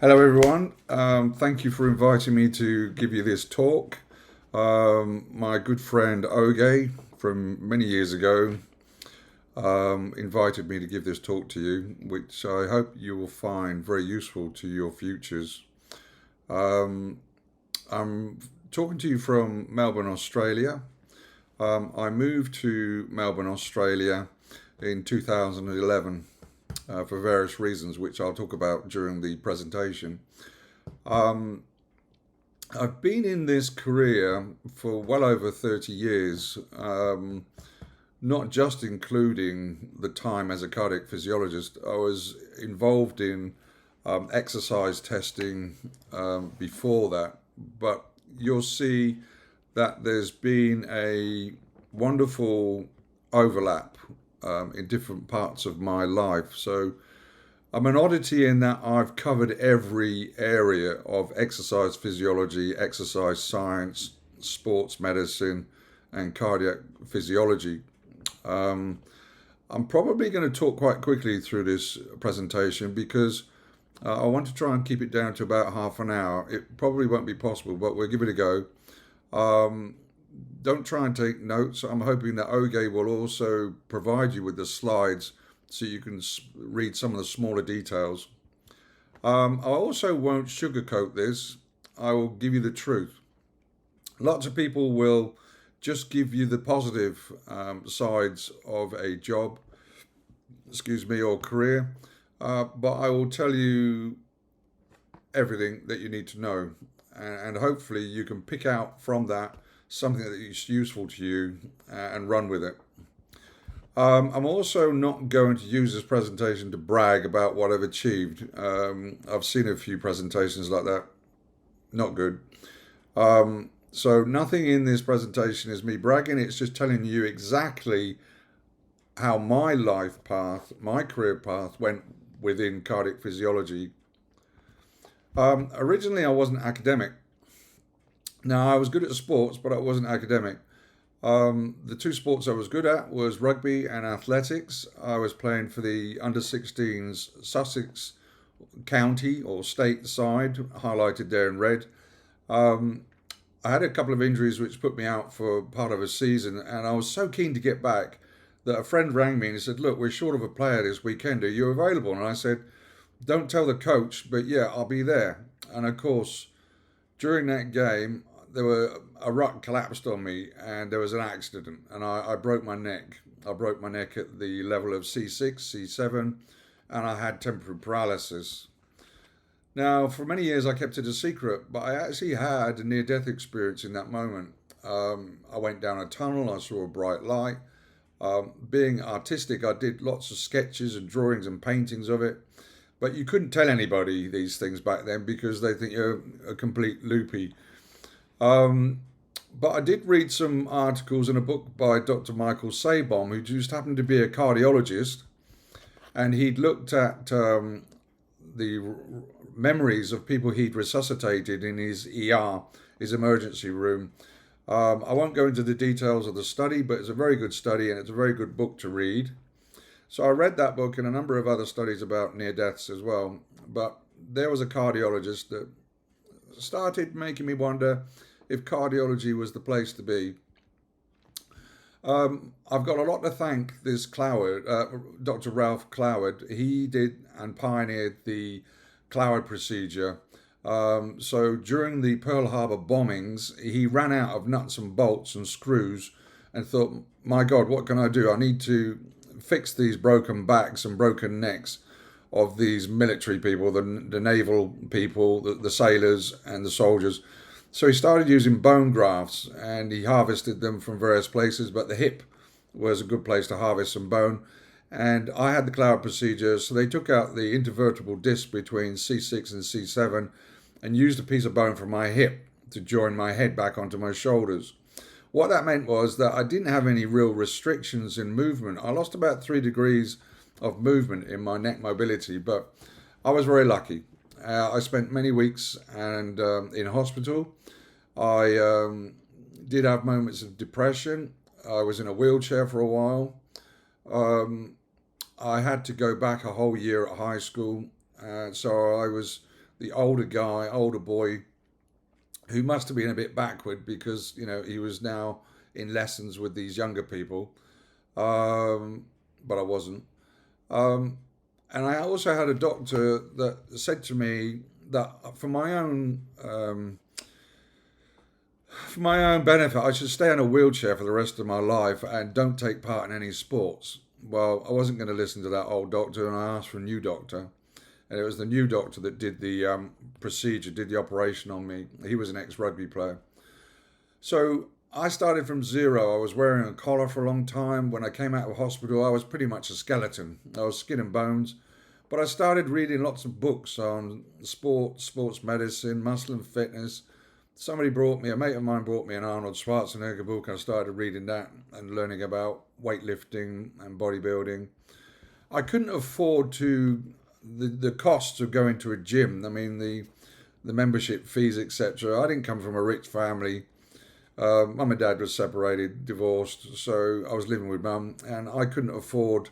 Hello, everyone. Thank you for inviting me to give you this talk. My good friend Oge from many years ago invited me to give this talk to you, which I hope you will find very useful to your futures. Um, I'm talking to you from Melbourne, Australia. I moved to Melbourne, Australia in 2011 for various reasons, which I'll talk about during the presentation. Um, I've been in this career for well over 30 years, not just including the time as a cardiac physiologist. I was involved in exercise testing before that, but you'll see that there's been a wonderful overlap in different parts of my life. So I'm an oddity in that I've covered every area of exercise physiology, exercise science, sports medicine, and cardiac physiology. Um, I'm probably going to talk quite quickly through this presentation because I want to try and keep it down to about half an hour. It probably won't be possible, but we'll give it a go. Um, don't try and take notes. I'm hoping that Oge will also provide you with the slides so you can read some of the smaller details. I also won't sugarcoat this. I will give you the truth. Lots of people will just give you the positive sides of a job, or career, but I will tell you everything that you need to know, and hopefully you can pick out from that something that is useful to you and run with it. I'm also not going to use this presentation to brag about what I've achieved. I've seen a few presentations like that, not good. So nothing in this presentation is me bragging, it's just telling you exactly how my life path, my career path went within cardiac physiology. Originally, I wasn't academic. Now, I was good at sports, but I wasn't academic. The two sports I was good at was rugby and athletics. I was playing for the under 16s Sussex county or state side, highlighted there in red. Um, I had a couple of injuries which put me out for part of a season, and I was so keen to get back that a friend rang me and said, "Look, we're short of a player this weekend. Are you available?" And I said, "Don't tell the coach, but yeah, I'll be there." And of course, during that game, a ruck collapsed on me and there was an accident, and I broke my neck. I broke my neck at the level of C6, C7, and I had temporary paralysis. Now, for many years, I kept it a secret, but I actually had a near death experience in that moment. I went down a tunnel, I saw a bright light. Being artistic, I did lots of sketches and drawings and paintings of it. But you couldn't tell anybody these things back then because they think you're a complete loopy. Um, but I did read some articles in a book by Dr. Michael Sabom, who just happened to be a cardiologist, and he'd looked at the memories of people he'd resuscitated in his ER, his emergency room. I won't go into the details of the study, but it's a very good study and it's a very good book to read. So I read that book and a number of other studies about near deaths as well. But there was a cardiologist that started making me wonder if cardiology was the place to be. I've got a lot to thank this Cloward, Dr. Ralph Cloward. He did and pioneered the Cloward procedure. So during the Pearl Harbor bombings, he ran out of nuts and bolts and screws and thought, my God, what can I do? I need to fix these broken backs and broken necks of these military people, the naval people, the sailors, and the soldiers. So he started using bone grafts and he harvested them from various places, but the hip was a good place to harvest some bone. And I had the Cloward procedure, so they took out the intervertebral disc between C6 and C7 and used a piece of bone from my hip to join my head back onto my shoulders. What that meant was that I didn't have any real restrictions in movement. I lost about 3 degrees of movement in my neck mobility, but I was very lucky. I spent many weeks and in hospital. I did have moments of depression. I was in a wheelchair for a while. I had to go back a whole year at high school, so I was the older guy, older boy, who must have been a bit backward because, he was now in lessons with these younger people. But I wasn't. Um, and I also had a doctor that said to me that for my own benefit, I should stay in a wheelchair for the rest of my life and don't take part in any sports. Well, I wasn't going to listen to that old doctor, and I asked for a new doctor. And it was the new doctor that did the procedure, did the operation on me. He was an ex-rugby player. So I started from zero. I was wearing a collar for a long time. When I came out of hospital, I was pretty much a skeleton. I was skin and bones. But I started reading lots of books on sports medicine, muscle and fitness. A mate of mine brought me an Arnold Schwarzenegger book. I started reading that and learning about weightlifting and bodybuilding. I couldn't afford the costs of going to a gym. I mean, the membership fees, etc. I didn't come from a rich family. Mum and dad was separated, divorced, so I was living with mum, and I couldn't afford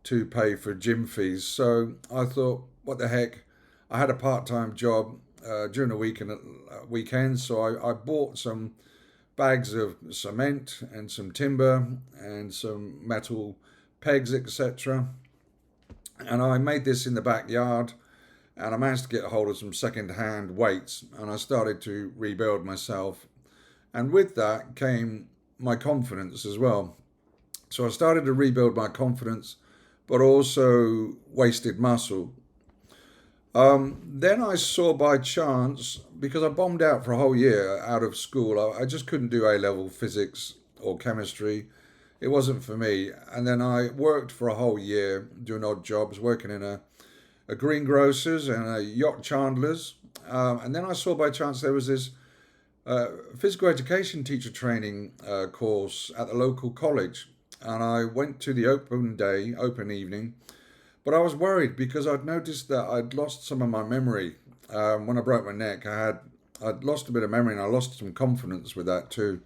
to pay for gym fees. So I thought, what the heck? I had a part-time job during the weekends, so I bought some bags of cement and some timber and some metal pegs, etc. And I made this in the backyard, and I managed to get a hold of some second-hand weights, and I started to rebuild myself. And with that came my confidence as well. So I started to rebuild my confidence, but also wasted muscle. Then I saw by chance, because I bombed out for a whole year out of school, I just couldn't do A-level physics or chemistry. It wasn't for me. And then I worked for a whole year doing odd jobs, working in a greengrocer's and a yacht chandler's. And then I saw by chance there was this physical education teacher training course at the local college. And I went to the open evening, but I was worried because I'd noticed that I'd lost some of my memory. When I broke my neck, I'd lost a bit of memory, and I lost some confidence with that too.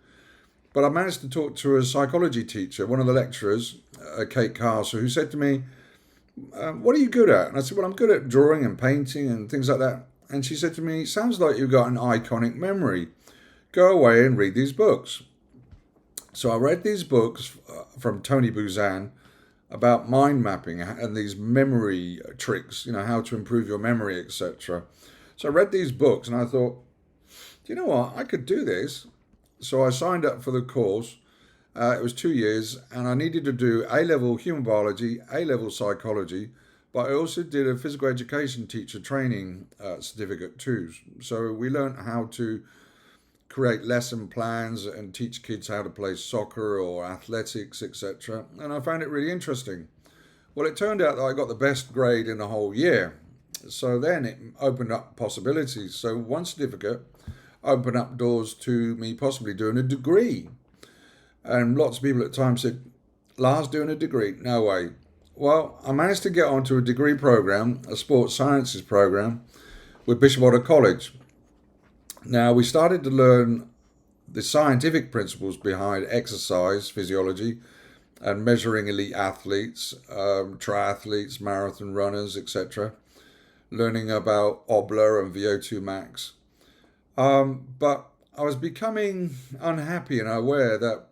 But I managed to talk to a psychology teacher, one of the lecturers, Kate Castle, who said to me, what are you good at? And I said, well, I'm good at drawing and painting and things like that. And she said to me, sounds like you've got an iconic memory. Go away and read these books. So I read these books from Tony Buzan about mind mapping and these memory tricks, how to improve your memory, etc. So I read these books and I thought, do you know what? I could do this. So I signed up for the course. It was 2 years, and I needed to do A-level human biology, A-level psychology, but I also did a physical education teacher training certificate too. So we learned how to create lesson plans and teach kids how to play soccer or athletics, etc. And I found it really interesting. Well, it turned out that I got the best grade in the whole year. So then it opened up possibilities. So one certificate opened up doors to me possibly doing a degree. And lots of people at the time said, Lars doing a degree? No way. Well, I managed to get onto a degree program, a sports sciences program, with Bishopwater College. Now, we started to learn the scientific principles behind exercise physiology and measuring elite athletes, triathletes, marathon runners, etc. Learning about OBLA and VO2 max. But I was becoming unhappy and aware that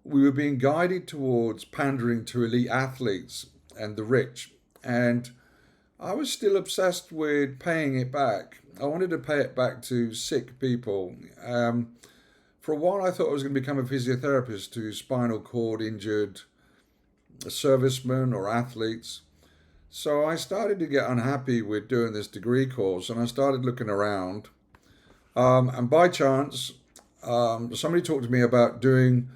we were being guided towards pandering to elite athletes and the rich. And I was still obsessed with paying it back. I wanted to pay it back to sick people. For a while, I thought I was going to become a physiotherapist to spinal cord injured servicemen or athletes. So I started to get unhappy with doing this degree course, and I started looking around. And by chance, somebody talked to me about doing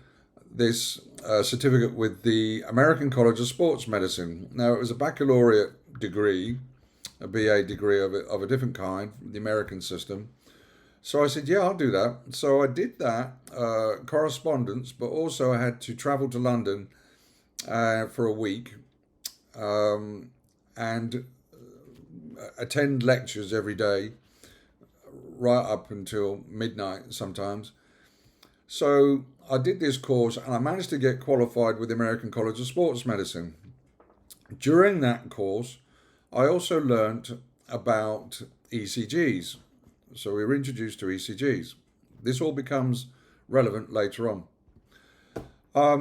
this certificate with the American College of Sports Medicine. Now, it was a baccalaureate degree, a BA degree of a different kind, the American system. So I said, yeah, I'll do that. So I did that, correspondence, but also I had to travel to London for a week and attend lectures every day, right up until midnight sometimes. So I did this course and I managed to get qualified with the American College of Sports Medicine. During that course, I also learnt about ECGs. So we were introduced to ECGs. This all becomes relevant later on.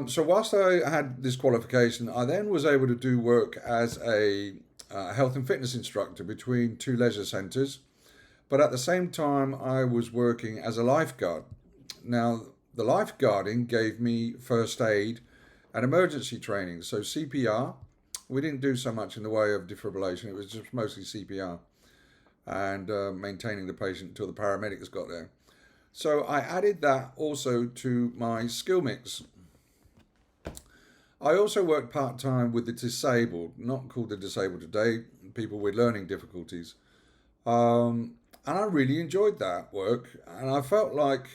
So whilst I had this qualification, I then was able to do work as a health and fitness instructor between two leisure centres. But at the same time, I was working as a lifeguard. Now, the lifeguarding gave me first aid and emergency training. So CPR, we didn't do so much in the way of defibrillation. It was just mostly CPR and maintaining the patient until the paramedics got there. So I added that also to my skill mix. I also worked part-time with the disabled, not called the disabled today, people with learning difficulties. And I really enjoyed that work. And I felt like,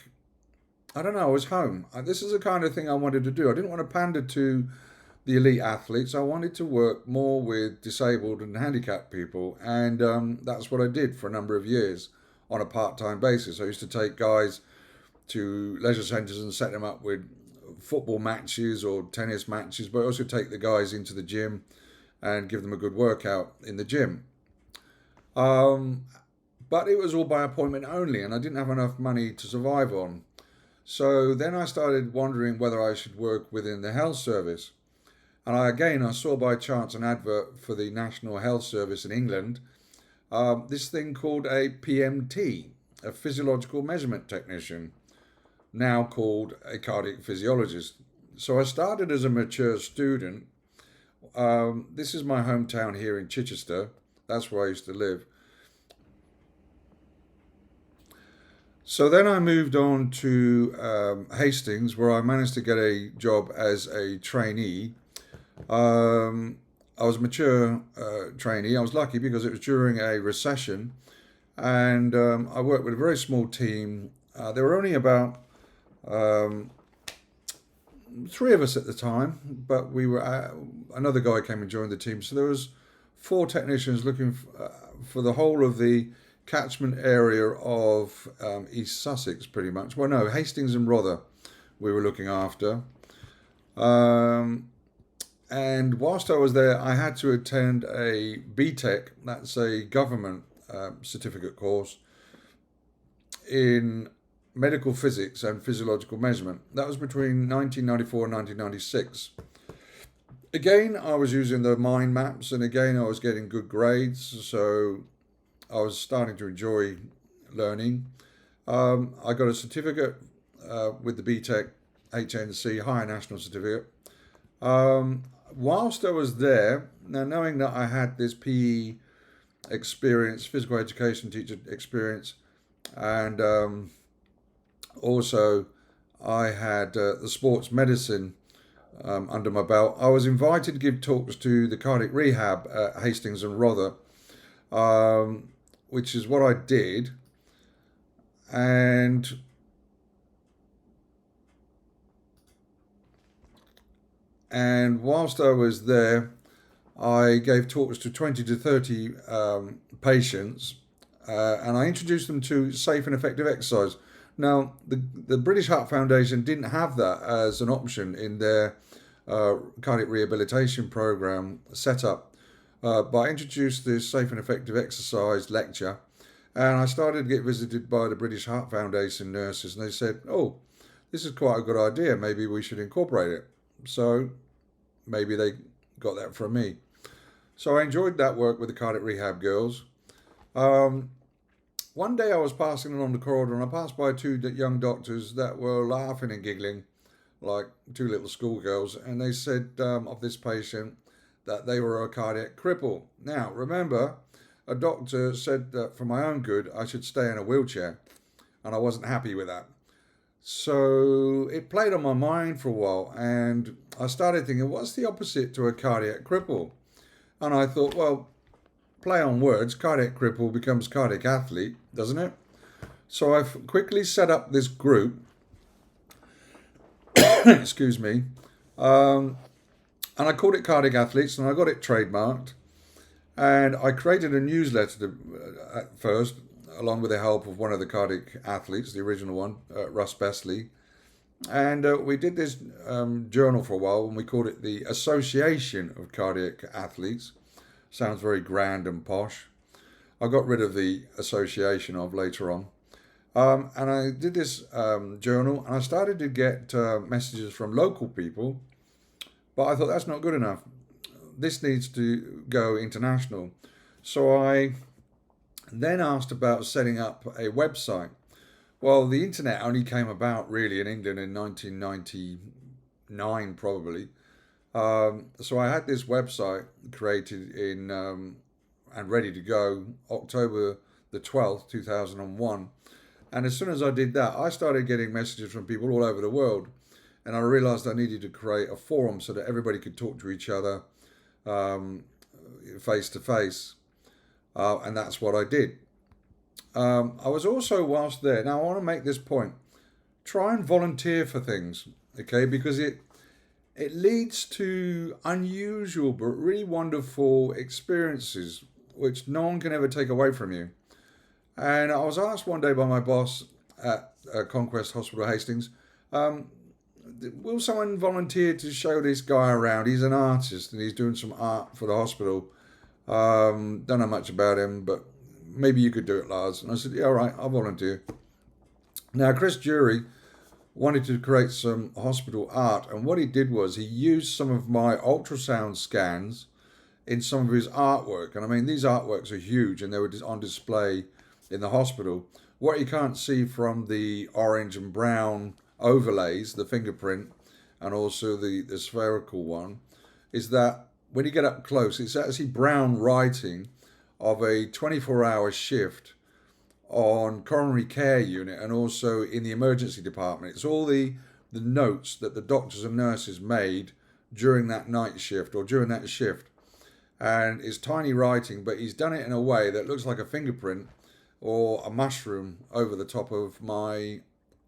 I don't know, I was home. This is the kind of thing I wanted to do. I didn't want to pander to the elite athletes. I wanted to work more with disabled and handicapped people. And that's what I did for a number of years on a part-time basis. I used to take guys to leisure centres and set them up with football matches or tennis matches, but I also take the guys into the gym and give them a good workout in the gym. But it was all by appointment only, and I didn't have enough money to survive on. So then I started wondering whether I should work within the health service. And I saw by chance an advert for the National Health Service in England, this thing called a PMT, a physiological measurement technician, now called a cardiac physiologist. So I started as a mature student. This is my hometown here in Chichester. That's where I used to live. So then I moved on to Hastings, where I managed to get a job as a trainee. I was a mature trainee. I was lucky because it was during a recession, and I worked with a very small team. There were only about three of us at the time, but we were another guy came and joined the team. So there was four technicians looking for the whole of the catchment area of East Sussex, pretty much. Well, no, Hastings and Rother we were looking after. And whilst I was there, I had to attend a BTEC, that's a government certificate course in medical physics and physiological measurement. That was between 1994 and 1996. Again, I was using the mind maps, and again, I was getting good grades, so I was starting to enjoy learning. I got a certificate with the BTEC HNC, Higher National Certificate. Whilst I was there, now knowing that I had this PE experience, physical education teacher experience, and also I had the sports medicine under my belt, I was invited to give talks to the cardiac rehab at Hastings and Rother, which is what I did. And whilst I was there, I gave talks to 20 to 30 patients, and I introduced them to safe and effective exercise. Now, the British Heart Foundation didn't have that as an option in their cardiac rehabilitation program setup, but I introduced this safe and effective exercise lecture, and I started to get visited by the British Heart Foundation nurses, and they said, "Oh, this is quite a good idea. Maybe we should incorporate it." So maybe they got that from me. So I enjoyed that work with the cardiac rehab girls. One day I was passing along the corridor, and I passed by two young doctors that were laughing and giggling like two little schoolgirls, and they said of this patient that they were a cardiac cripple. Now, remember, a doctor said that for my own good I should stay in a wheelchair, and I wasn't happy with that. So it played on my mind for a while, and I started thinking, what's the opposite to a cardiac cripple? And I thought, well, play on words, cardiac cripple becomes cardiac athlete, doesn't it? So I quickly set up this group, excuse me, and I called it Cardiac Athletes, and I got it trademarked. And I created a newsletter at first, along with the help of one of the cardiac athletes, the original one, Russ Besley. And we did this journal for a while, and we called it the Association of Cardiac Athletes. Sounds very grand and posh. I got rid of the association of later on. And I did this journal, and I started to get messages from local people, but I thought that's not good enough. This needs to go international. So I then asked about setting up a website. Well, the internet only came about really in England in 1999, probably. So I had this website created in and ready to go October the 12th, 2001. And as soon as I did that, I started getting messages from people all over the world. And I realized I needed to create a forum so that everybody could talk to each other face to face. And that's what I did. I was also, whilst there, now I want to make this point, try and volunteer for things, okay, because it leads to unusual but really wonderful experiences which no one can ever take away from you. And I was asked one day by my boss at Conquest Hospital Hastings, will someone volunteer to show this guy around? He's an artist and he's doing some art for the hospital. Don't know much about him, but maybe you could do it, Lars. And I said, yeah, all right, I'll volunteer. Now, Chris Jury wanted to create some hospital art, and what he did was he used some of my ultrasound scans in some of his artwork. And I mean, these artworks are huge, and they were on display in the hospital. What you can't see from the orange and brown overlays, the fingerprint, and also the spherical one, is that when you get up close, it's actually brown writing of a 24-hour shift on coronary care unit and also in the emergency department. It's all the notes that the doctors and nurses made during that night shift or during that shift. And it's tiny writing, but he's done it in a way that looks like a fingerprint or a mushroom over the top of my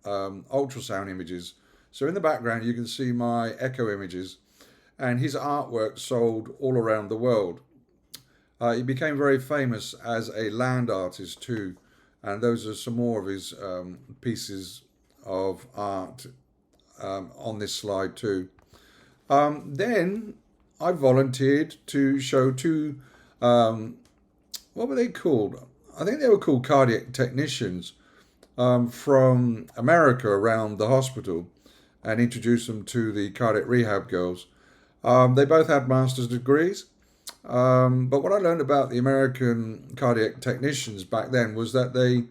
ultrasound images. So in the background, you can see my echo images, and his artwork sold all around the world. He became very famous as a land artist too, and those are some more of his pieces of art on this slide too. Then I volunteered to show two, what were they called? I think they were called cardiac technicians from America around the hospital, and introduce them to the cardiac rehab girls. They both had master's degrees, but what I learned about the American cardiac technicians back then was that they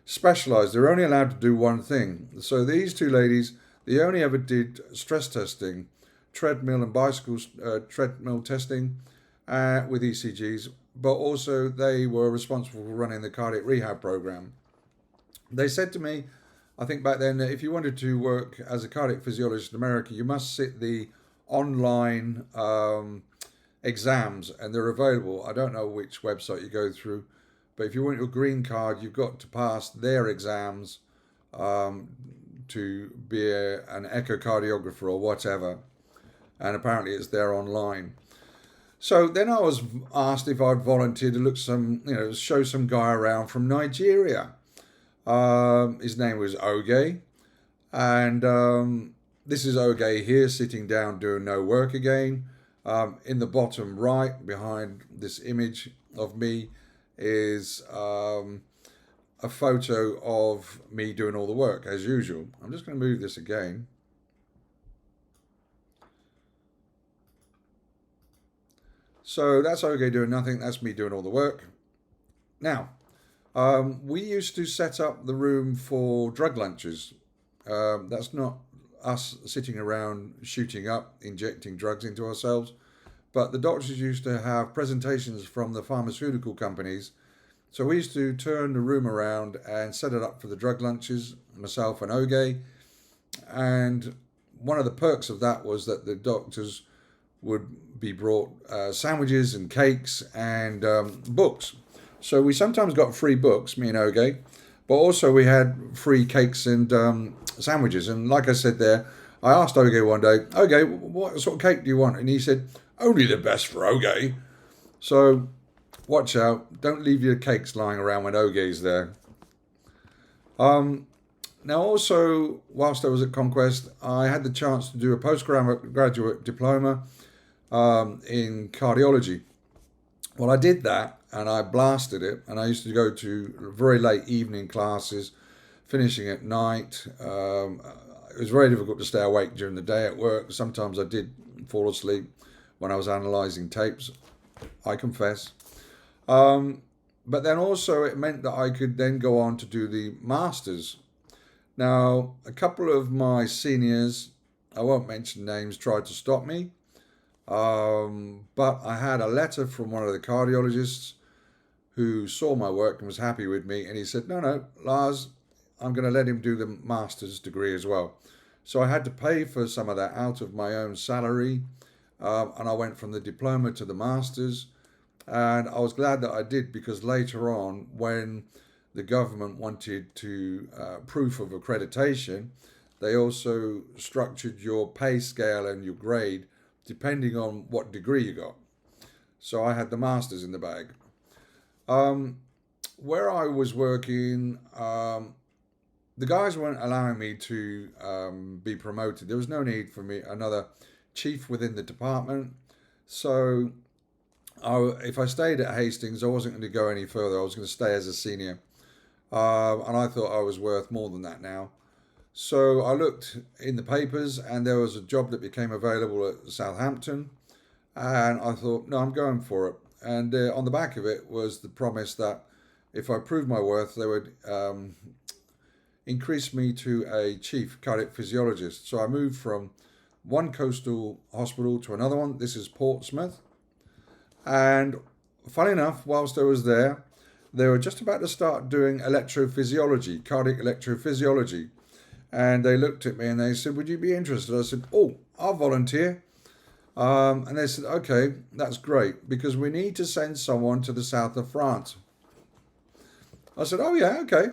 specialized. They were only allowed to do one thing. So these two ladies, they only ever did stress testing, treadmill and bicycle treadmill testing with ECGs, but also they were responsible for running the cardiac rehab program. They said to me, I think back then, that if you wanted to work as a cardiac physiologist in America, you must sit the online exams, and they're available. I don't know which website you go through, but if you want your green card, you've got to pass their exams to be an echocardiographer or whatever. And apparently it's there online. So then I was asked if I'd volunteer to show some guy around from Nigeria. His name was Oge, and this is Oge here sitting down doing no work again. In the bottom right behind this image of me is a photo of me doing all the work as usual. I'm just going to move this again. So that's Oge doing nothing, that's me doing all the work. Now, we used to set up the room for drug lunches. That's not us sitting around shooting up, injecting drugs into ourselves, but the doctors used to have presentations from the pharmaceutical companies. So we used to turn the room around and set it up for the drug lunches, myself and Oge. And one of the perks of that was that the doctors would be brought sandwiches and cakes and books. So we sometimes got free books, me and Oge, but also we had free cakes and sandwiches. And like I said there, I asked Oge one day, Oge, what sort of cake do you want? And he said, only the best for Oge. So watch out, don't leave your cakes lying around when Oge's there. Now also, whilst I was at Conquest, I had the chance to do a postgraduate diploma in cardiology. Well, I did that, and I blasted it. And I used to go to very late evening classes, finishing at night. It was very difficult to stay awake during the day at work. Sometimes I did fall asleep when I was analysing tapes, I confess. But then also it meant that I could then go on to do the masters. Now, a couple of my seniors, I won't mention names, tried to stop me. But I had a letter from one of the cardiologists who saw my work and was happy with me. And he said, no, Lars, I'm going to let him do the master's degree as well. So I had to pay for some of that out of my own salary. And I went from the diploma to the master's. And I was glad that I did, because later on, when the government wanted to proof of accreditation, they also structured your pay scale and your grade depending on what degree you got. So I had the master's in the bag. Where I was working, the guys weren't allowing me to be promoted. There was no need for me, another chief within the department. So if I stayed at Hastings, I wasn't going to go any further. I was going to stay as a senior. And I thought I was worth more than that now. So I looked in the papers, and there was a job that became available at Southampton. And I thought, no, I'm going for it. And on the back of it was the promise that if I proved my worth, they would increase me to a chief cardiac physiologist. So I moved from one coastal hospital to another one. This is Portsmouth. And funny enough, whilst I was there, they were just about to start doing electrophysiology, cardiac electrophysiology. And they looked at me and they said, would you be interested? I said, oh, I'll volunteer. And they said, okay, that's great, because we need to send someone to the south of France. I said, oh, yeah, okay.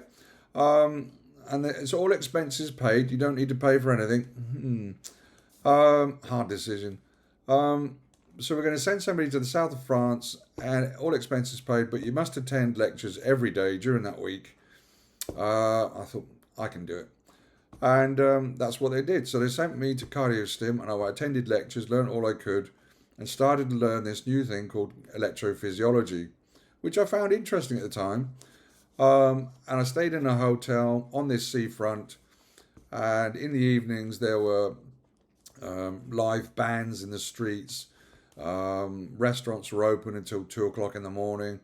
And it's all expenses paid. You don't need to pay for anything. Hard decision. So we're going to send somebody to the south of France, and all expenses paid, but you must attend lectures every day during that week. I thought, I can do it. And that's what they did. So they sent me to CardioStim, and I attended lectures, learned all I could, and started to learn this new thing called electrophysiology, which I found interesting at the time. And I stayed in a hotel on this seafront, and in the evenings there were live bands in the streets. Restaurants were open until 2 o'clock in the morning.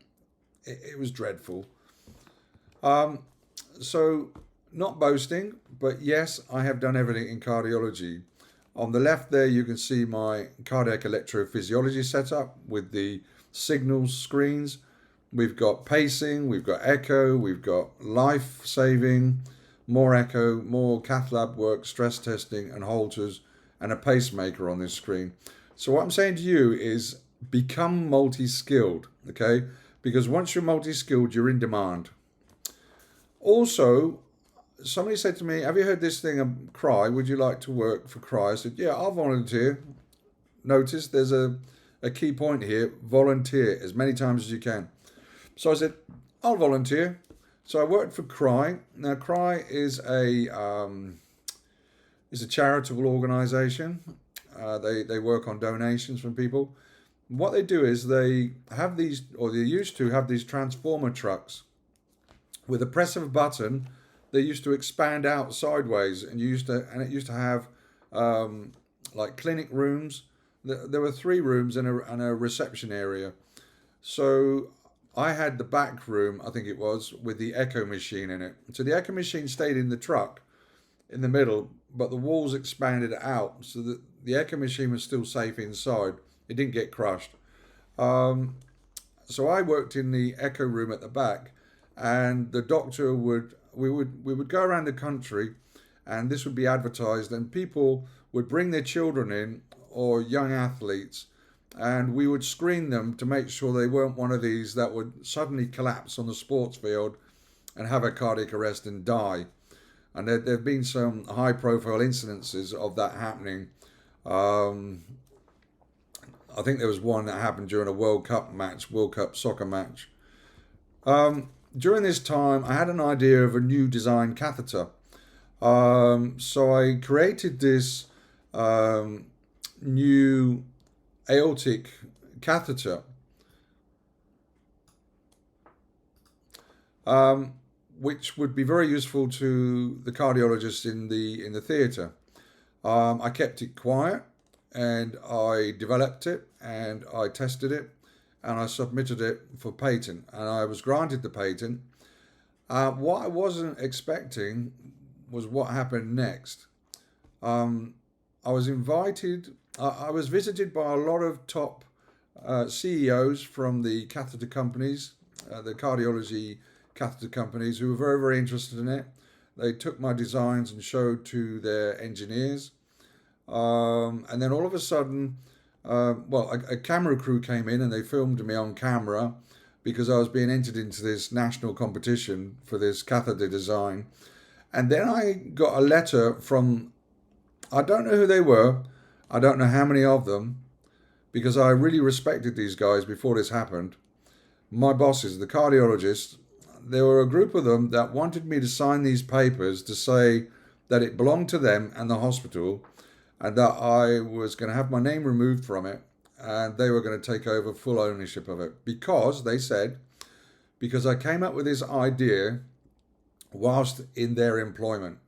It was dreadful. So, not boasting, but yes, I have done everything in cardiology. On the left there, you can see my cardiac electrophysiology setup with the signals screens. We've got pacing, we've got echo, we've got life saving, more echo, more cath lab work, stress testing, and halters, and a pacemaker on this screen. So what I'm saying to you is become multi-skilled, okay? Because once you're multi-skilled, you're in demand. Also, somebody said to me, have you heard this thing, Cry? Would you like to work for Cry? I said, yeah, I'll volunteer. Notice there's a key point here, volunteer as many times as you can. So I said, I'll volunteer. So I worked for Cry. Now, Cry is a charitable organisation. They work on donations from people. What they do is they have these, or they used to have these transformer trucks. With a press of a button, they used to expand out sideways, and it used to have like clinic rooms. There were 3 rooms and a reception area. So I had the back room, I think it was, with the echo machine in it. So the echo machine stayed in the truck in the middle, but the walls expanded out so that the echo machine was still safe inside. It didn't get crushed. So I worked in the echo room at the back, and the doctor we would go around the country, and this would be advertised, and people would bring their children in, or young athletes, and we would screen them to make sure they weren't one of these that would suddenly collapse on the sports field and have a cardiac arrest and die. And there have been some high-profile incidences of that happening. I think there was one that happened during a World Cup soccer match. During this time, I had an idea of a new design catheter. So I created this new aortic catheter. um, which would be very useful to the cardiologist in the theatre. I kept it quiet, and I developed it, and I tested it, and I submitted it for patent, and I was granted the patent. What I wasn't expecting was what happened next. Um, I was invited, I was visited by a lot of top CEOs from the catheter companies, the cardiology catheter companies, who were very, very interested in it. They took my designs and showed to their engineers. And then all of a sudden, a camera crew came in and they filmed me on camera because I was being entered into this national competition for this catheter design. And then I got a letter from, I don't know who they were, I don't know how many of them, because I really respected these guys before this happened. My bosses, the cardiologists, there were a group of them that wanted me to sign these papers to say that it belonged to them and the hospital, and that I was going to have my name removed from it, and they were going to take over full ownership of it, because they said, because I came up with this idea whilst in their employment.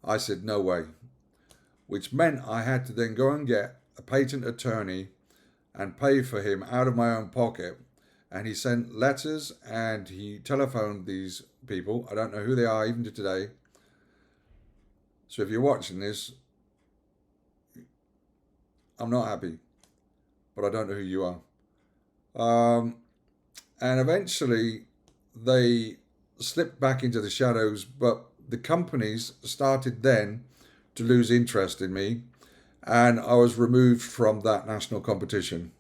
I said, no way. Which meant I had to then go and get a patent attorney and pay for him out of my own pocket. And he sent letters and he telephoned these people. I don't know who they are even to today. So if you're watching this, I'm not happy, but I don't know who you are. And eventually they slipped back into the shadows, but the companies started then to lose interest in me, and I was removed from that national competition.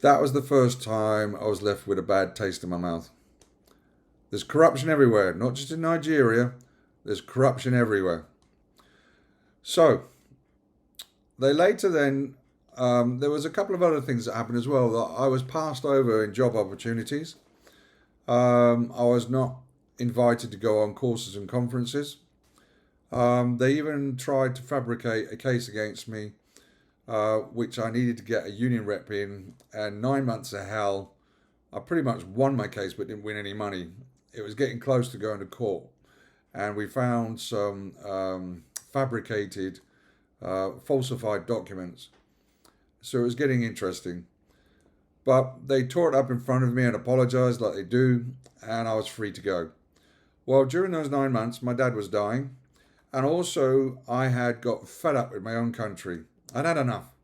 That was the first time I was left with a bad taste in my mouth. There's corruption everywhere, not just in Nigeria, there's corruption everywhere. So, they later then, there was a couple of other things that happened as well. That I was passed over in job opportunities. I was not invited to go on courses and conferences. They even tried to fabricate a case against me, which I needed to get a union rep in, and 9 months of hell. I pretty much won my case but didn't win any money. It was getting close to going to court, and we found some fabricated, falsified documents. So it was getting interesting. But they tore it up in front of me and apologized like they do, and I was free to go. Well, during those 9 months, my dad was dying, and also I had got fed up with my own country. I'd had enough.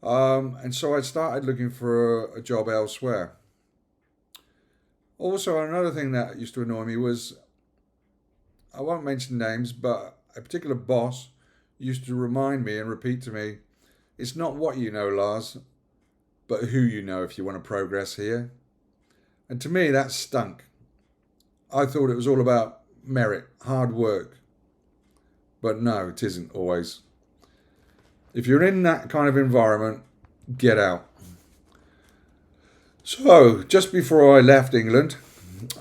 And so I started looking for a job elsewhere. Also, another thing that used to annoy me was, I won't mention names, but a particular boss used to remind me and repeat to me, it's not what you know, Lars, but who you know if you want to progress here. And to me, that stunk. I thought it was all about merit, hard work. But no, it isn't always. If you're in that kind of environment, get out. So, just before I left England,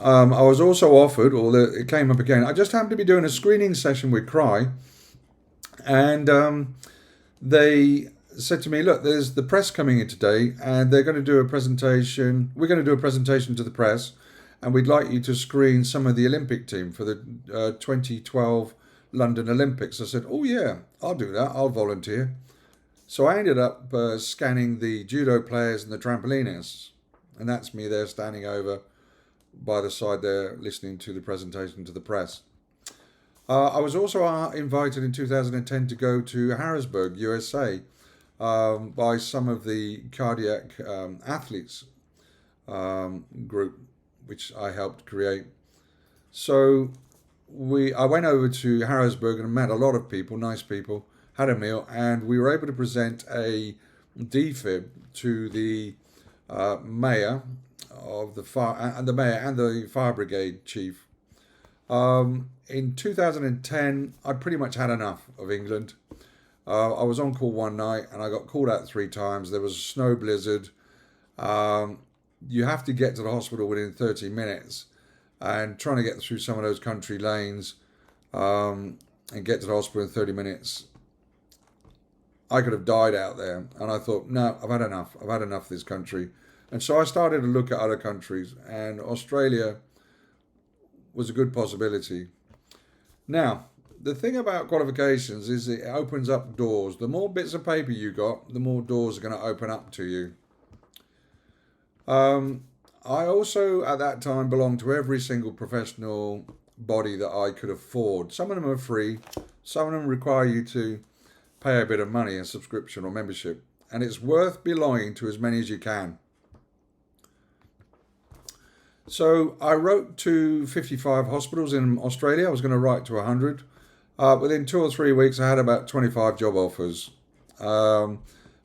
I was also offered, or it came up again, I just happened to be doing a screening session with Cry, and they said to me, look, there's the press coming in today, and they're going to do a presentation. We're going to do a presentation to the press, and we'd like you to screen some of the Olympic team for the 2012 London Olympics. I said, oh yeah, I'll do that. I'll volunteer. So I ended up scanning the judo players and the trampolinists, and that's me there standing over by the side there listening to the presentation to the press. I was also invited in 2010 to go to Harrisburg, USA, by some of the cardiac athletes group, which I helped create. So I went over to Harrisburg and met a lot of people, nice people, had a meal, and we were able to present a defib to the mayor of the fire brigade chief. In 2010, I'd pretty much had enough of England. I was on call one night and I got called out 3 times. There was a snow blizzard. You have to get to the hospital within 30 minutes, and trying to get through some of those country lanes and get to the hospital in 30 minutes, I could have died out there. And I thought, no, I've had enough. I've had enough of this country. And so I started to look at other countries, and Australia was a good possibility. Now, the thing about qualifications is it opens up doors. The more bits of paper you got, the more doors are going to open up to you. I also, at that time, belonged to every single professional body that I could afford. Some of them are free, some of them require you to pay a bit of money, a subscription or membership, and it's worth belonging to as many as you can. So I wrote to 55 hospitals in Australia. I was going to write to 100. Within 2 or 3 weeks, I had about 25 job offers.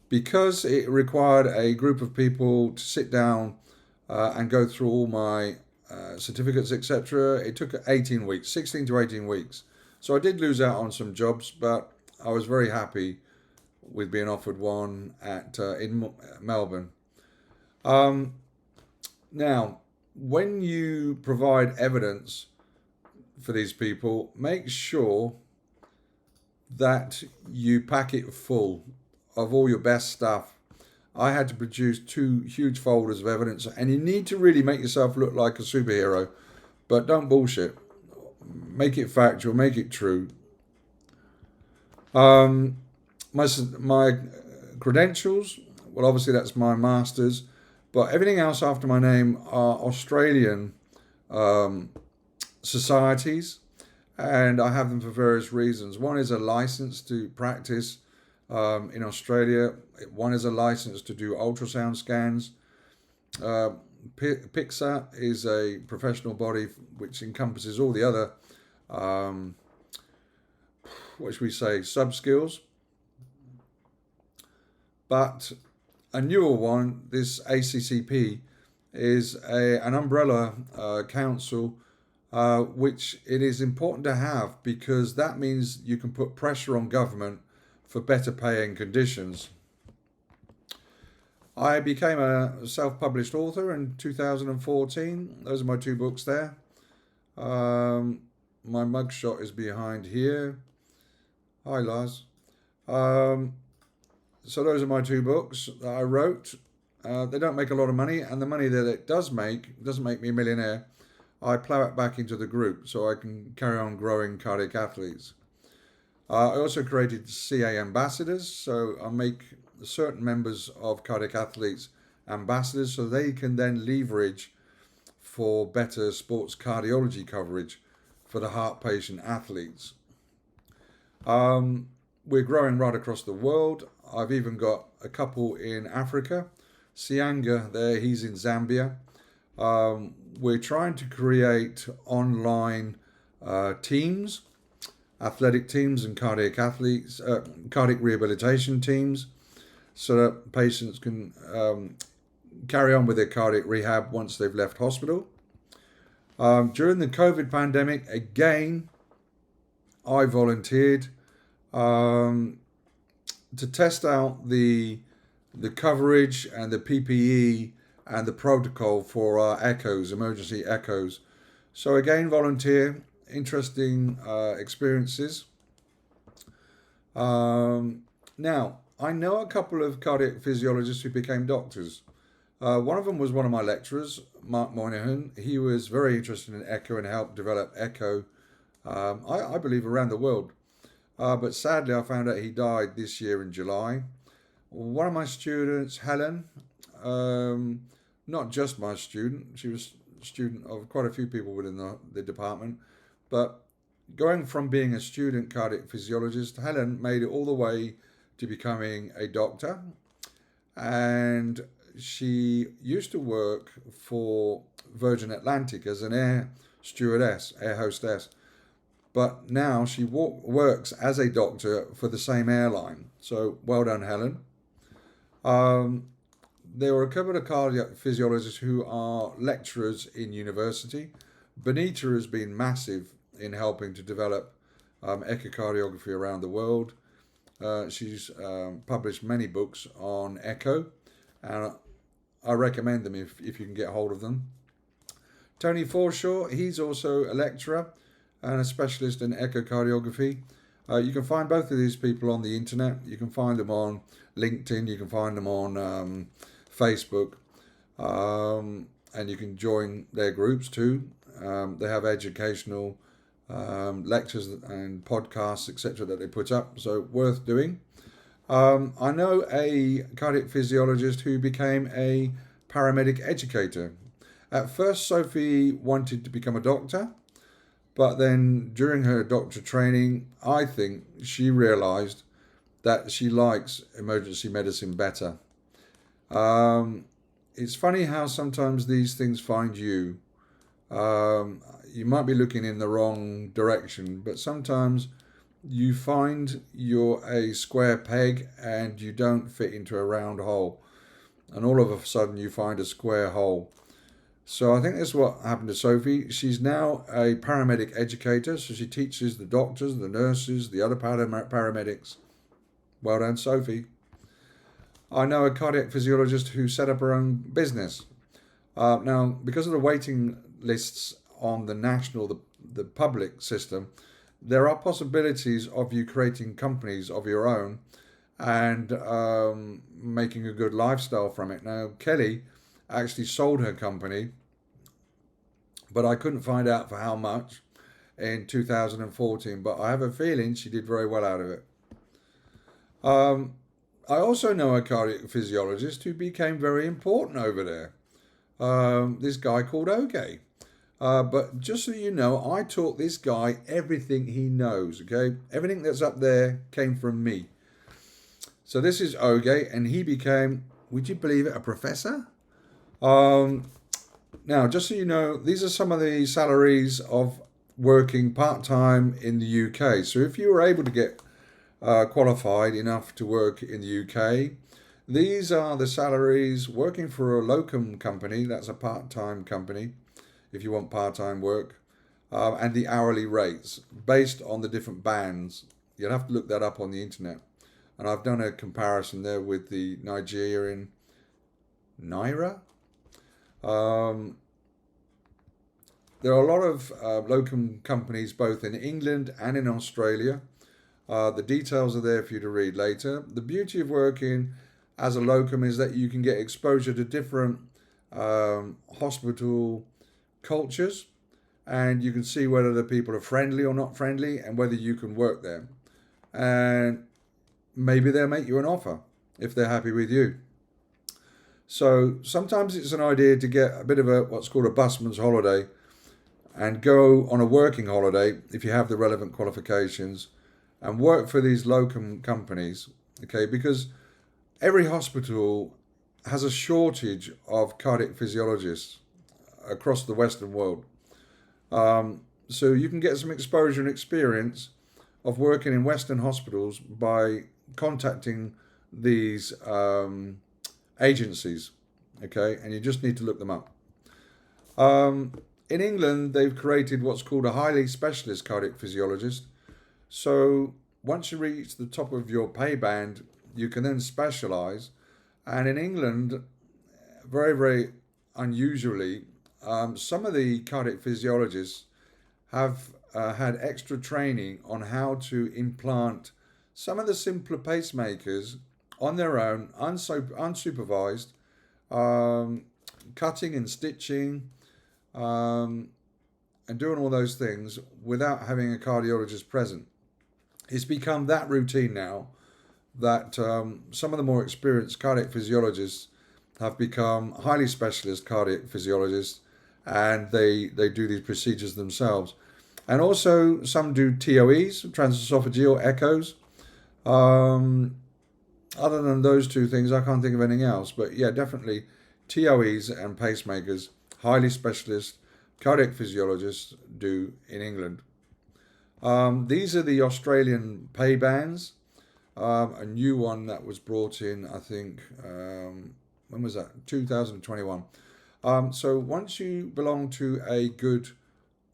Because it required a group of people to sit down and go through all my certificates, etc., it took 18 weeks, 16 to 18 weeks. So I did lose out on some jobs, but I was very happy with being offered one in Melbourne. Now, when you provide evidence for these people, make sure that you pack it full of all your best stuff. I had to produce 2 huge folders of evidence, and you need to really make yourself look like a superhero, but don't bullshit. Make it factual, make it true. My credentials, well, obviously that's my master's, but everything else after my name are Australian societies, and I have them for various reasons. One is a license to practice in Australia. One is a license to do ultrasound scans. PICSA is a professional body which encompasses all the other, what should we say, sub-skills. But a newer one, this ACCP, is an umbrella council which it is important to have, because that means you can put pressure on government for better pay and conditions. I became a self-published author in 2014. Those are my 2 books there. My mugshot is behind here. Hi, Lars. So those are my 2 books that I wrote. They don't make a lot of money, and the money that it doesn't make me a millionaire. I plow it back into the group so I can carry on growing cardiac athletes. I also created CA ambassadors, so I make certain members of cardiac athletes ambassadors so they can then leverage for better sports cardiology coverage for the heart patient athletes. We're growing right across the world. I've even got a couple in Africa. Sianga there, he's in Zambia. We're trying to create online teams, athletic teams and cardiac athletes, cardiac rehabilitation teams, so that patients can carry on with their cardiac rehab once they've left hospital. During the COVID pandemic, again, I volunteered to test out the coverage and the PPE and the protocol for our echoes, emergency echoes. So again, volunteer, interesting experiences. Now, I know a couple of cardiac physiologists who became doctors. One of them was one of my lecturers, Mark Moynihan. He was very interested in echo and helped develop echo, I believe, around the world. But sadly, I found out he died this year in July. One of my students, Helen, not just my student, she was a student of quite a few people within the department, but going from being a student cardiac physiologist, Helen made it all the way to becoming a doctor, and she used to work for Virgin Atlantic as an air hostess, but now she works as a doctor for the same airline. So well done, Helen. There were a couple of cardiac physiologists who are lecturers in university. Benita has been massive in helping to develop echocardiography around the world. She's published many books on echo, and I recommend them if you can get hold of them. Tony Forshaw, he's also a lecturer and a specialist in echocardiography. You can find both of these people on the internet. You can find them on LinkedIn. You can find them on Facebook. and you can join their groups too. They have educational lectures and podcasts, etc., that they put up, so worth doing. I know a cardiac physiologist who became a paramedic educator. At first, Sophie wanted to become a doctor, but then during her doctor training, I think she realized that she likes emergency medicine better. Um, it's funny how sometimes these things find you. You might be looking in the wrong direction, but sometimes you find you're a square peg and you don't fit into a round hole, and all of a sudden you find a square hole. So I think that's what happened to Sophie. She's now a paramedic educator, so she teaches the doctors, the nurses, the other paramedics. Well done, Sophie. I know a cardiac physiologist who set up her own business. Now, because of the waiting lists on the national, the public system, there are possibilities of you creating companies of your own and making a good lifestyle from it. Now, Kelly actually sold her company, but I couldn't find out for how much in 2014. But I have a feeling she did very well out of it. Um, I also know a cardiac physiologist who became very important over there. This guy called Oge. But just so you know, I taught this guy everything he knows, okay? Everything that's up there came from me. So this is Oge, and he became, would you believe it, a professor? Um, Now, just so you know, these are some of the salaries of working part time in the UK. So if you were able to get qualified enough to work in the UK, these are the salaries working for a locum company, that's a part time company, if you want part time work, and the hourly rates based on the different bands. You'll have to look that up on the internet. And I've done a comparison there with the Nigerian Naira. Um, there are a lot of locum companies both in England and in Australia. The details are there for you to read later. The beauty of working as a locum is that you can get exposure to different hospital cultures, and you can see whether the people are friendly or not friendly and whether you can work there. And maybe they'll make you an offer if they're happy with you. So sometimes it's an idea to get a bit of a what's called a busman's holiday and go on a working holiday if you have the relevant qualifications and work for these locum companies, okay? Because every hospital has a shortage of cardiac physiologists across the Western world. So you can get some exposure and experience of working in Western hospitals by contacting these agencies, okay? And you just need to look them up. In England, they've created what's called a highly specialist cardiac physiologist. So once you reach the top of your pay band, you can then specialize. And in England, very, very unusually, some of the cardiac physiologists have had extra training on how to implant some of the simpler pacemakers on their own, unsupervised, cutting and stitching, and doing all those things without having a cardiologist present. It's become that routine now that some of the more experienced cardiac physiologists have become highly specialist cardiac physiologists, and they do these procedures themselves. And also some do TOEs, transesophageal echoes. Other than those two things, I can't think of anything else. But yeah, definitely TOEs and pacemakers, highly specialist cardiac physiologists do in England. These are the Australian pay bands. A new one that was brought in, I think, when was that? 2021. So once you belong to a good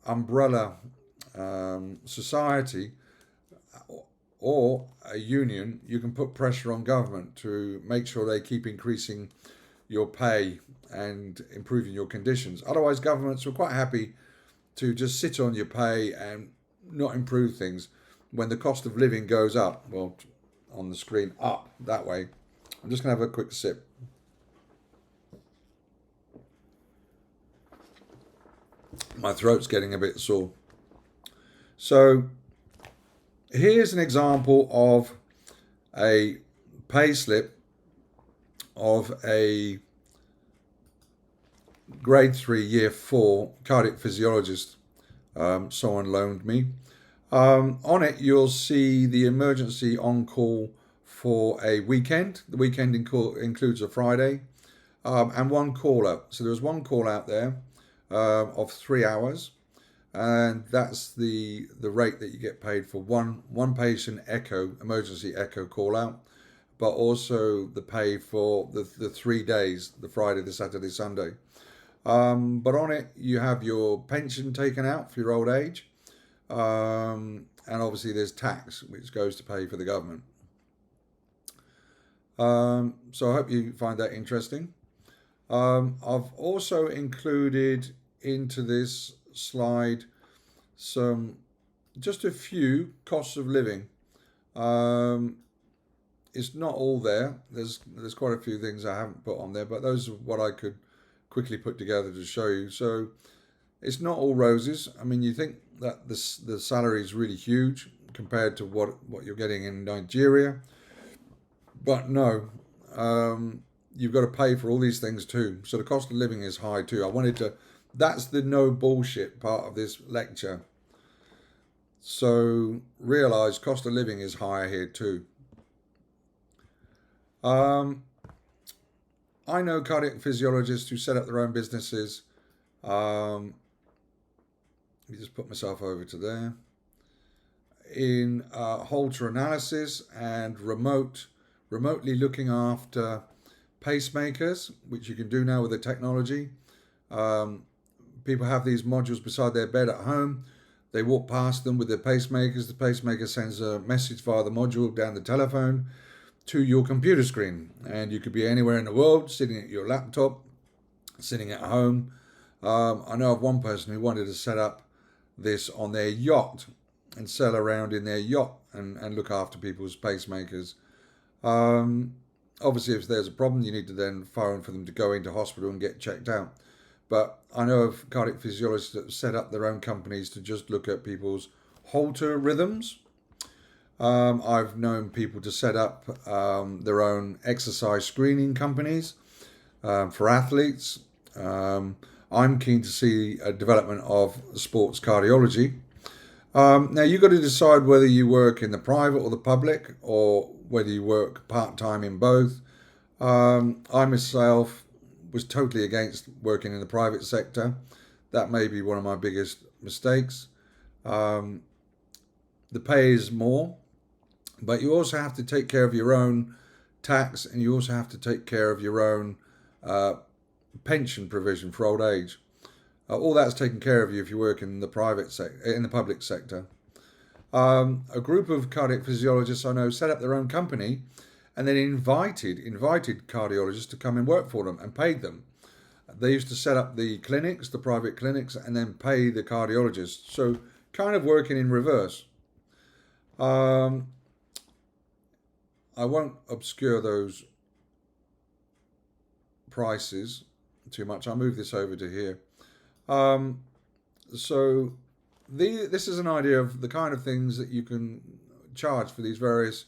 umbrella society or a union, you can put pressure on government to make sure they keep increasing your pay and improving your conditions. Otherwise, governments are quite happy to just sit on your pay and not improve things when the cost of living goes up. Well, on the screen, up that way. I'm just going to have a quick sip. My throat's getting a bit sore. So here's an example of a pay slip of a grade 3 year 4 cardiac physiologist someone loaned me. On it you'll see the emergency on call for a weekend. The weekend includes a Friday, and one call out. So there was one call out there of 3 hours, and that's the rate that you get paid for one patient emergency echo call out, but also the pay for the 3 days, the Friday, the Saturday, Sunday. But on it you have your pension taken out for your old age, and obviously there's tax which goes to pay for the government. So I hope you find that interesting. I've also included into this slide just a few costs of living. It's not all there. There's quite a few things I haven't put on there, but those are what I could quickly put together to show you. So it's not all roses. I mean, you think that the salary is really huge compared to what you're getting in Nigeria, but no. You've got to pay for all these things too. So the cost of living is high too. That's the no bullshit part of this lecture. So realize cost of living is higher here too. I know cardiac physiologists who set up their own businesses. Let me just put myself over to there. In Holter analysis and remotely looking after pacemakers, which you can do now with the technology. People have these modules beside their bed at home. They walk past them with their pacemakers. The pacemaker sends a message via the module down the telephone to your computer screen. And you could be anywhere in the world, sitting at your laptop, sitting at home. I know of one person who wanted to set up this on their yacht and sail around in their yacht and look after people's pacemakers. Obviously, if there's a problem, you need to then phone for them to go into hospital and get checked out. But I know of cardiac physiologists that set up their own companies to just look at people's Holter rhythms. I've known people to set up their own exercise screening companies for athletes. I'm keen to see a development of sports cardiology. Now, you've got to decide whether you work in the private or the public, or whether you work part-time in both. I myself was totally against working in the private sector. That may be one of my biggest mistakes. The pay is more, but you also have to take care of your own tax, and you also have to take care of your own pension provision for old age. All that's taken care of you if you work in the public sector. A group of cardiac physiologists I know set up their own company, and then invited cardiologists to come and work for them and paid them. They used to set up the clinics, the private clinics, and then pay the cardiologists. So kind of working in reverse. I won't obscure those prices too much. I'll move this over to here. So this is an idea of the kind of things that you can charge for these various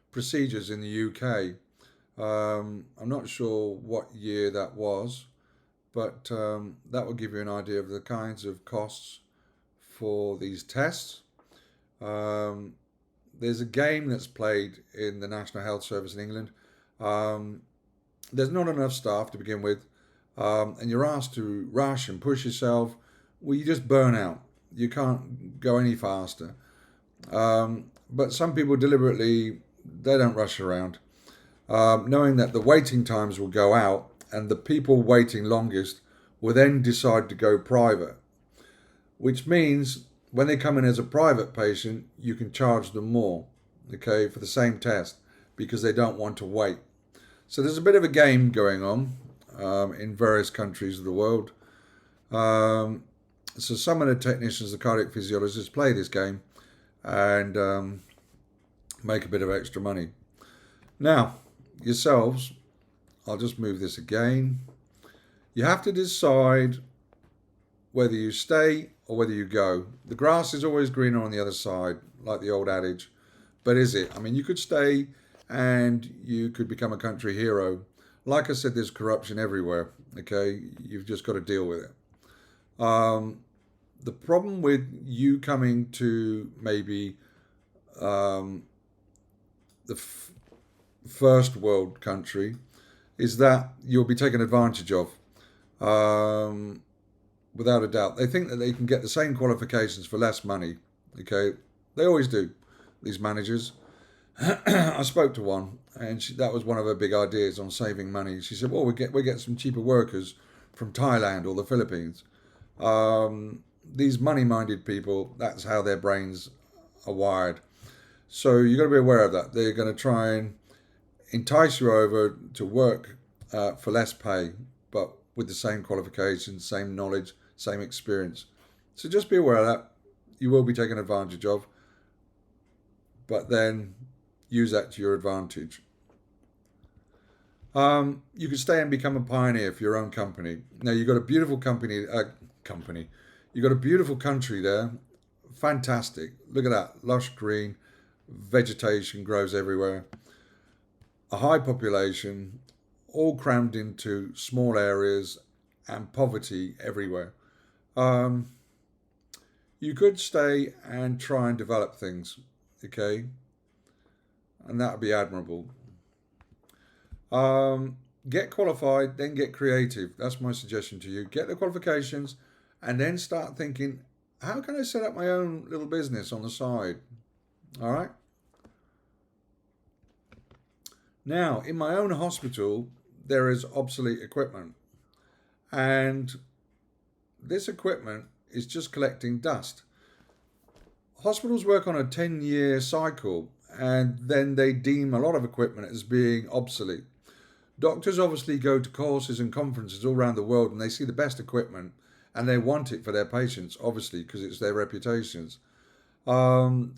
procedures in the UK. I'm not sure what year that was, but that will give you an idea of the kinds of costs for these tests. There's a game that's played in the National Health Service in England. There's not enough staff to begin with, and you're asked to rush and push yourself. Well, you just burn out. You can't go any faster. But some people deliberately, they don't rush around, knowing that the waiting times will go out, and the people waiting longest will then decide to go private, which means when they come in as a private patient, you can charge them more, okay, for the same test, because they don't want to wait. So there's a bit of a game going on in various countries of the world. So some of the technicians, the cardiac physiologists, play this game and make a bit of extra money. Now, yourselves, I'll just move this again. You have to decide whether you stay or whether you go. The grass is always greener on the other side, like the old adage. But is it? I mean, you could stay and you could become a country hero. Like I said, there's corruption everywhere. Okay, you've just got to deal with it. The problem with you coming to maybe the first world country is that you'll be taken advantage of. Without a doubt. They think that they can get the same qualifications for less money. Okay, they always do, these managers. I spoke to one, and that was one of her big ideas on saving money. She said, "Well, we get some cheaper workers from Thailand or the Philippines." These money-minded people, that's how their brains are wired. So you've got to be aware of that. They're going to try and entice you over to work for less pay, but with the same qualifications, same knowledge, same experience. So just be aware of that. You will be taken advantage of, but then use that to your advantage. You can stay and become a pioneer for your own company. Now you've got a beautiful company. You've got a beautiful country there. Fantastic. Look at that. Lush green. Vegetation grows everywhere. A high population, all crammed into small areas, and poverty everywhere. You could stay and try and develop things, okay? And that would be admirable. Get qualified, then get creative. That's my suggestion to you. Get the qualifications and then start thinking, how can I set up my own little business on the side? All right? Now, in my own hospital, there is obsolete equipment. And this equipment is just collecting dust. Hospitals work on a 10-year cycle, and then they deem a lot of equipment as being obsolete. Doctors obviously go to courses and conferences all around the world, and they see the best equipment, and they want it for their patients, obviously, because it's their reputations.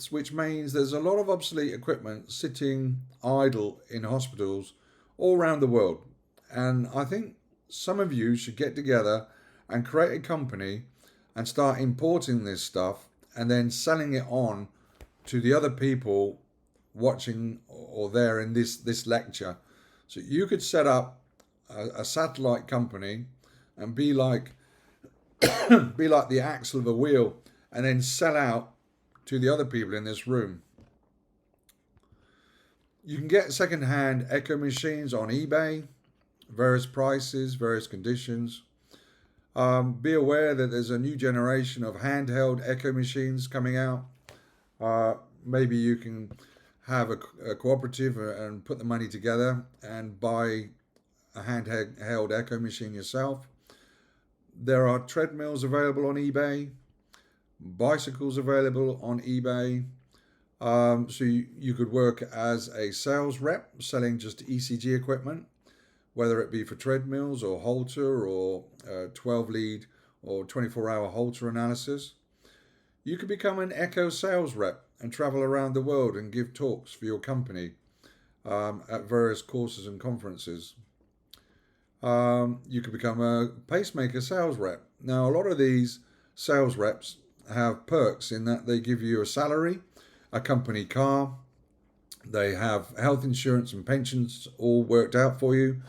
Which means there's a lot of obsolete equipment sitting idle in hospitals all around the world. And I think some of you should get together and create a company and start importing this stuff and then selling it on to the other people watching or there in this lecture. So you could set up a satellite company and be like the axle of a wheel and then sell out to the other people in this room. You can get second-hand echo machines on eBay, various prices, various conditions. Be aware that there's a new generation of handheld echo machines coming out. Maybe you can have a cooperative and put the money together and buy a handheld echo machine yourself. There are treadmills available on eBay, bicycles available on eBay. So you could work as a sales rep selling just ECG equipment, whether it be for treadmills or Holter or 12 lead or 24-hour Holter analysis. You could become an echo sales rep and travel around the world and give talks for your company at various courses and conferences. You could become a pacemaker sales rep. Now, a lot of these sales reps have perks in that they give you a salary, a company car, they have health insurance and pensions all worked out for you.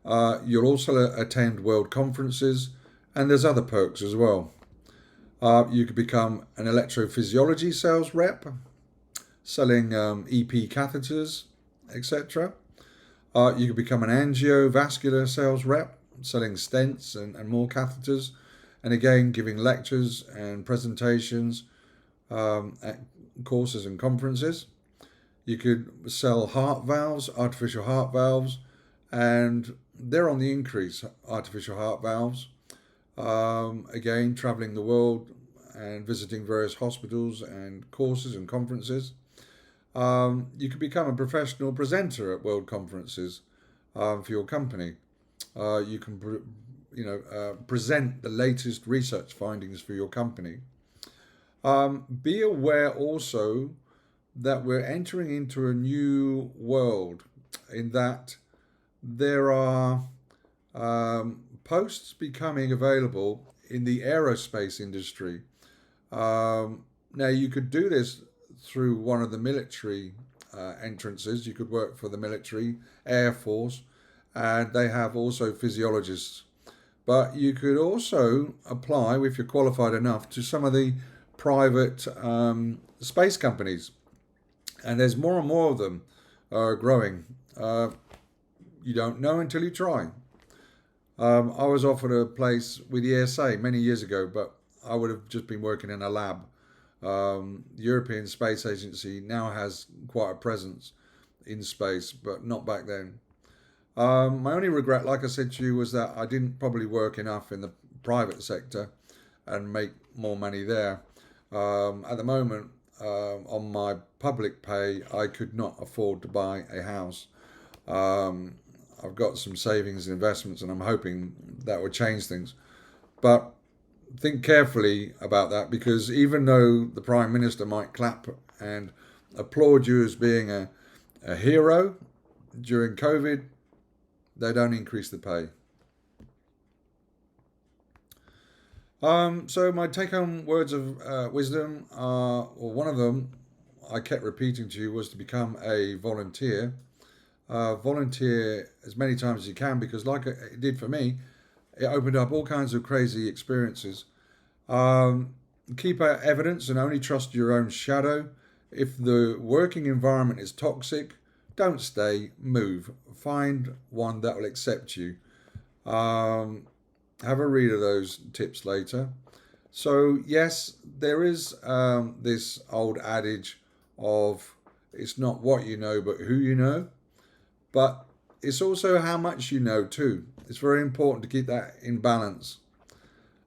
You'll also attend world conferences, and there's other perks as well. You could become an electrophysiology sales rep, selling EP catheters, etc. You could become an angiovascular sales rep, selling stents and more catheters, and again giving lectures and presentations at courses and conferences. You could sell heart valves, artificial heart valves, and they're on the increase, artificial heart valves. Again, traveling the world and visiting various hospitals and courses and conferences. You could become a professional presenter at world conferences for your company. You can, present the latest research findings for your company. Be aware also that we're entering into a new world in that there are posts becoming available in the aerospace industry. Now, you could do this through one of the military entrances. You could work for the military, Air Force, and they have also physiologists. But you could also apply, if you're qualified enough, to some of the private space companies. And there's more and more of them growing. You don't know until you try. I was offered a place with the ESA many years ago, but I would have just been working in a lab. The European Space Agency now has quite a presence in space, but not back then. My only regret, like I said to you, was that I didn't probably work enough in the private sector and make more money there. At the moment, on my public pay, I could not afford to buy a house. I've got some savings and investments, and I'm hoping that will change things. But think carefully about that, because even though the Prime Minister might clap and applaud you as being a hero during COVID, they don't increase the pay. So my take-home words of wisdom are, or one of them I kept repeating to you, was to become a volunteer. Volunteer as many times as you can, because like it did for me, it opened up all kinds of crazy experiences. Keep out evidence and only trust your own shadow. If the working environment is toxic, don't stay, move. Find one that will accept you. Have a read of those tips later. So yes, there is this old adage of it's not what you know, but who you know. But it's also how much you know too. It's very important to keep that in balance.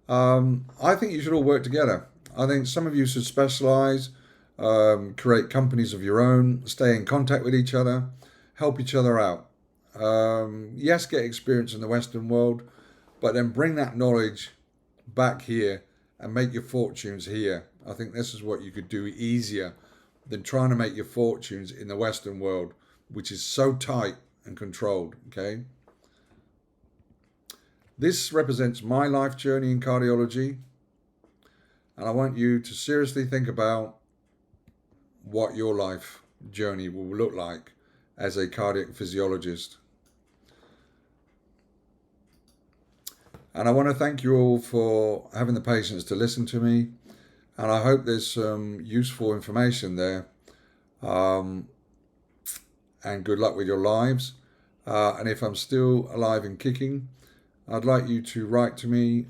I think you should all work together. I think some of you should specialize, create companies of your own, stay in contact with each other, help each other out. Yes, get experience in the Western world, but then bring that knowledge back here and make your fortunes here. I think this is what you could do easier than trying to make your fortunes in the Western world, which is so tight and controlled, okay? This represents my life journey in cardiology, and I want you to seriously think about what your life journey will look like as a cardiac physiologist. And I want to thank you all for having the patience to listen to me, and I hope there's some useful information there. And good luck with your lives. And if I'm still alive and kicking, I'd like you to write to me,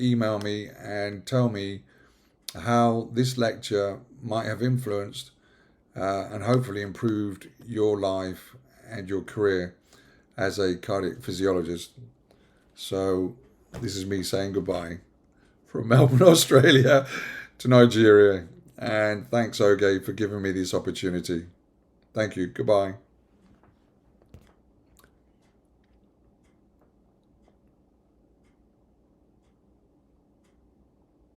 email me, and tell me how this lecture might have influenced and hopefully improved your life and your career as a cardiac physiologist. So this is me saying goodbye from Melbourne, Australia to Nigeria. And thanks, Oge, for giving me this opportunity. Thank you. Goodbye.